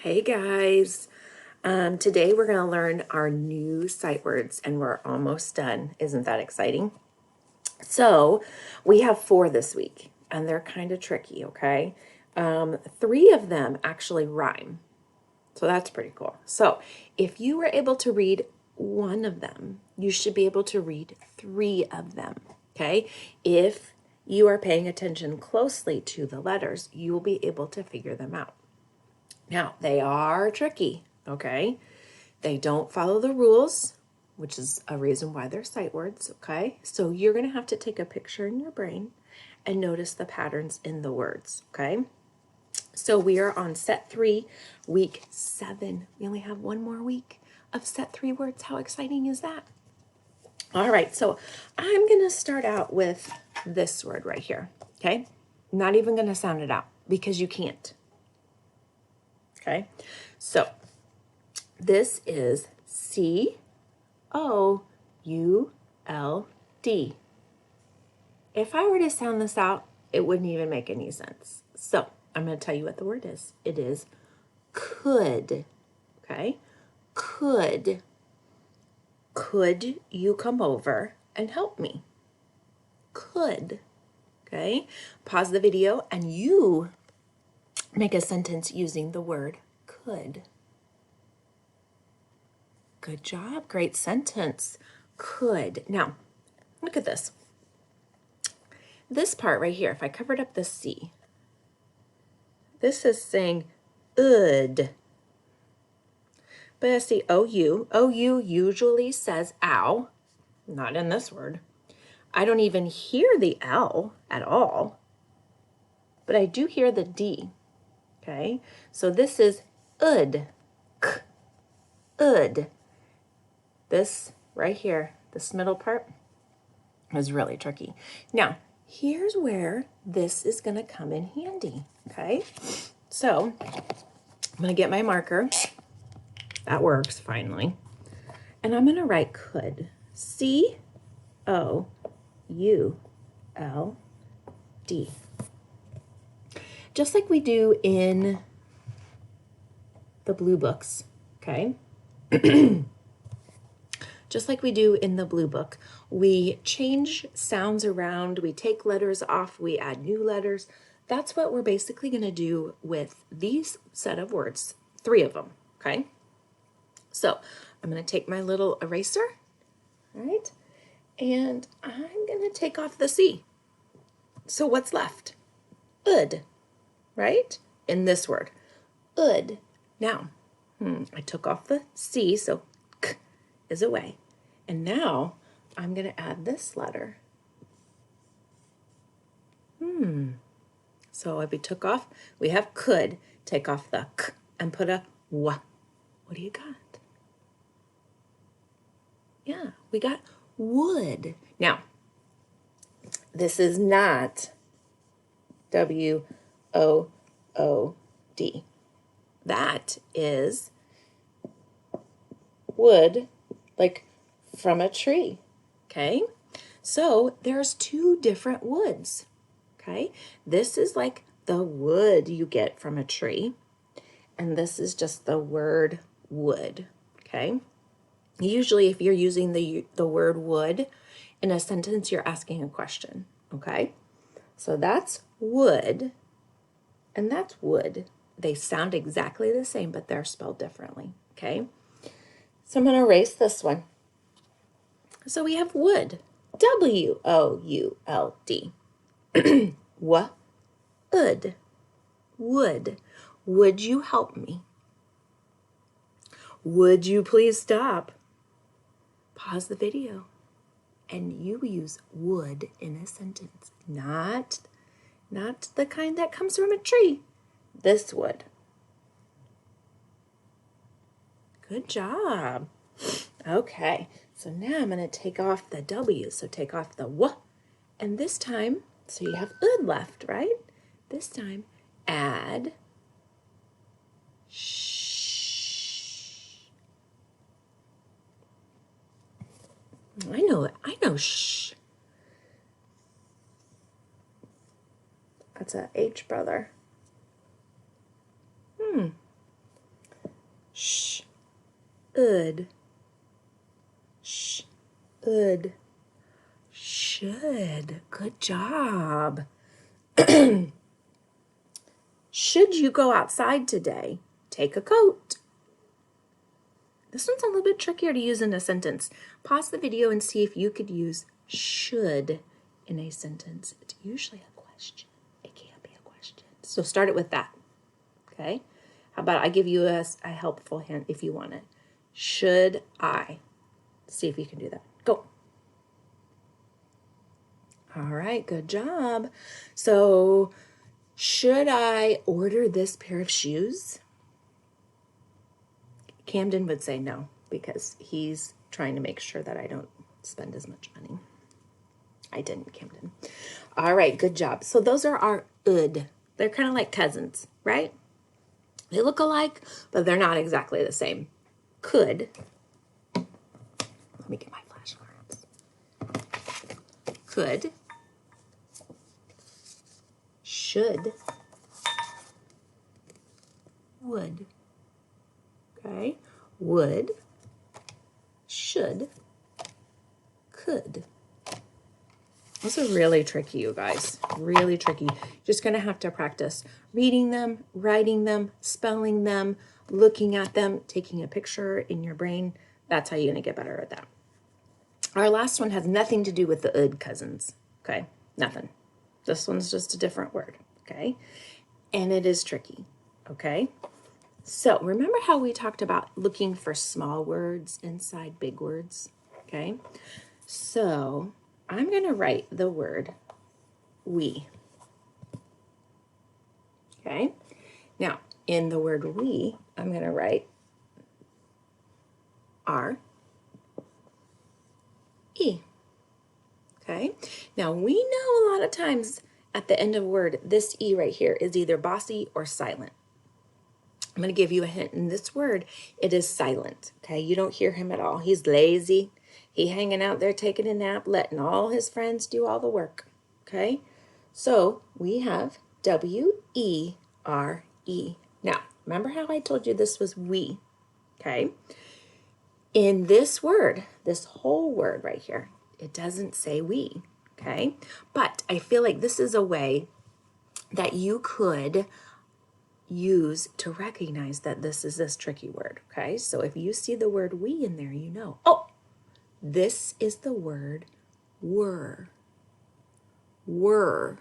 Hey guys, today we're going to learn our new sight words and we're almost done. Isn't that exciting? So we have 4 this week and they're kind of tricky, okay? 3 of them actually rhyme. So that's pretty cool. So if you were able to read one of them, you should be able to read 3 of them, okay? If you are paying attention closely to the letters, you will be able to figure them out. Now, they are tricky, okay? They don't follow the rules, which is a reason why they're sight words, okay? So you're going to have to take a picture in your brain and notice the patterns in the words, okay? So we are on set 3, week 7. We only have one more week of set 3 words. How exciting is that? All right, so I'm going to start out with this word right here, okay? Not even going to sound it out because you can't. Okay, so this is C-O-U-L-D. If I were to sound this out, it wouldn't even make any sense. So I'm going to tell you what the word is. It is could. Okay, could. Could you come over and help me? Could. Okay, pause the video and you make a sentence using the word could. Good job. Great sentence. Could. Now, look at this. This part right here, if I covered up the C, this is saying ud. But I see OU. OU usually says ow. Not in this word. I don't even hear the L at all. But I do hear the D. Okay? So this is ud. K. Ud. This right here, this middle part, is really tricky. Now, here's where this is going to come in handy, okay? So, I'm going to get my marker. That works, finally. And I'm going to write could. C-O-U-L-D. Just like we do in the blue books, okay? Just like we do in the blue book, we change sounds around, we take letters off, we add new letters. That's what we're basically going to do with these set of words, 3 of them, okay? So I'm going to take my little eraser, all right? And I'm going to take off the C. So what's left? Ud, right? In this word, ud. Now, I took off the C, so k is away. And now I'm going to add this letter. So if we took off, we have could, take off the k and put a w. What do you got? Yeah, we got would. Now, this is not W-O-O-D. That is wood, like from a tree, okay? So there's 2 different woods, okay? This is like the wood you get from a tree, and this is just the word would, okay? Usually if you're using the word would in a sentence, you're asking a question, okay? So that's would, and that's wood. They sound exactly the same, but they're spelled differently, okay? So I'm going to erase this one. So we have would, W-O-U-L-D. Would, would. Would you help me? Would you please stop? Pause the video and you use would in a sentence. Not the kind that comes from a tree. This would. Good job. Okay, so now I'm going to take off the W. So take off the W. And this time, so you have ud left, right? This time, add sh. I know it. I know sh. That's a H, brother. Ud. Ud. Should. Good job. Should you go outside today? Take a coat. This one's a little bit trickier to use in a sentence. Pause the video and see if you could use should in a sentence. It's usually a question. It can be a question. So start it with that. Okay? How about I give you a helpful hint if you want it. Should I? See if you can do that. Go. All right, good job. So, should I order this pair of shoes? Camden would say no, because he's trying to make sure that I don't spend as much money. I didn't, Camden. All right, good job. So those are our ud. They're kind of like cousins, right? They look alike, but they're not exactly the same. Could. Let me get my flashcards. Could. Should. Would. Okay. Would. Should. Could. Those are really tricky, you guys. Really tricky. Just going to have to practice reading them, writing them, spelling them, looking at them, taking a picture in your brain. That's how you're going to get better at that. Our last one has nothing to do with the ud cousins. Okay? Nothing. This one's just a different word. Okay? And it is tricky. Okay? So remember how we talked about looking for small words inside big words? Okay? So I'm going to write the word we. Okay? Now, in the word we, I'm going to write R-E. Okay? Now, we know a lot of times at the end of a word, this E right here is either bossy or silent. I'm going to give you a hint. In this word, it is silent. Okay? You don't hear him at all. He's lazy. He hanging out there taking a nap, letting all his friends do all the work. Okay? So we have W-E-R-E. Now, remember how I told you this was we? Okay? In this word, this whole word right here, it doesn't say we. Okay? But I feel like this is a way that you could use to recognize that this is this tricky word. Okay? So if you see the word we in there, you know, oh, this is the word were. Were.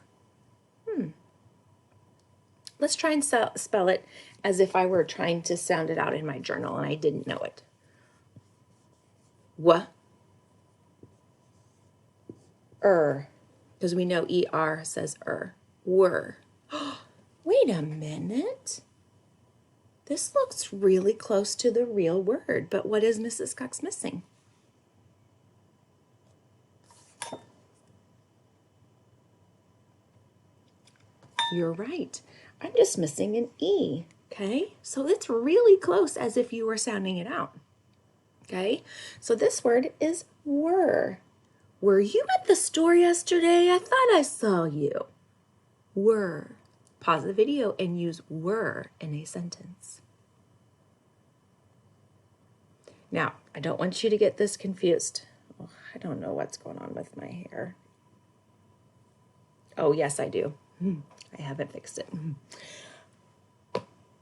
Let's try and spell it as if I were trying to sound it out in my journal and I didn't know it. Because we know ER says were. Wait a minute. This looks really close to the real word, but what is Mrs. Cox missing? You're right. I'm just missing an E, okay? So it's really close as if you were sounding it out, okay? So this word is were. Were you at the store yesterday? I thought I saw you. Were. Pause the video and use were in a sentence. Now, I don't want you to get this confused. Oh, I don't know what's going on with my hair. Oh, yes, I do. I haven't fixed it.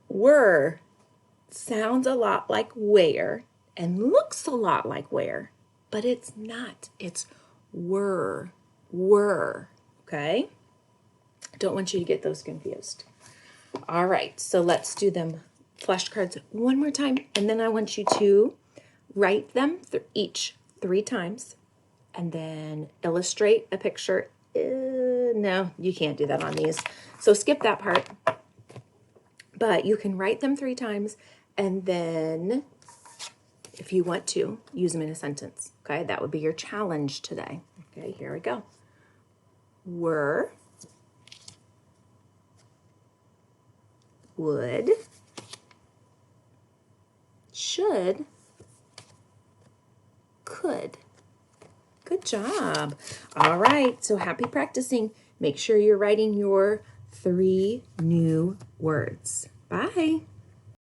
Were sounds a lot like where and looks a lot like where, but it's not. It's were. Okay? Don't want you to get those confused. All right, so let's do them flashcards one more time, and then I want you to write them each 3 times, and then illustrate a picture. No, you can't do that on these. So skip that part. But you can write them 3 times, and then if you want to, use them in a sentence. Okay, that would be your challenge today. Okay, here we go. Were, would, should, could. Good job. All right, so happy practicing. Make sure you're writing your 3 new words. Bye.